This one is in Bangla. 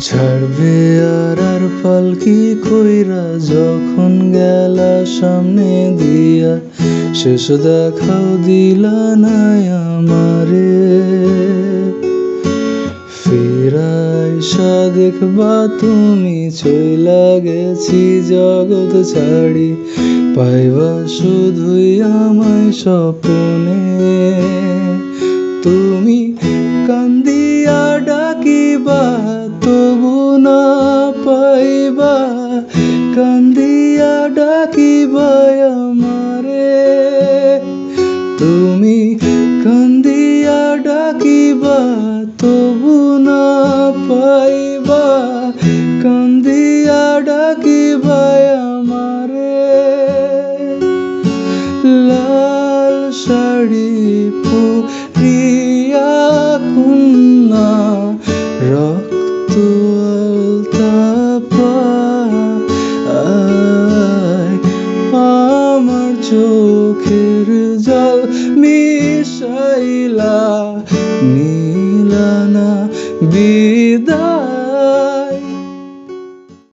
ছাড়বে আর পালকি কইরা যখন গেলা সামনে দিয়া, শেষ দেখাও দিলা না আমারে। ফিরাইসা দেখবা তুমি চইলা গেছি জগৎ ছাড়ি, পাইবা শুধুই আমায় স্বপ্নে। তুমি কান্দিয়া ডাকিবা তবু না পাইবা, কান্দিয়া ডাকিবা আমারে। তুমি কান্দিয়া ডাকিবা তবু না পাইবা, কান্দিয়া ডাকিবা আমারে। লাল শাড়ি পরিয়া কন্যা রক্ত আলতা পায়, আমার চোখের জল মিশাইলা নিলা না বিদায়।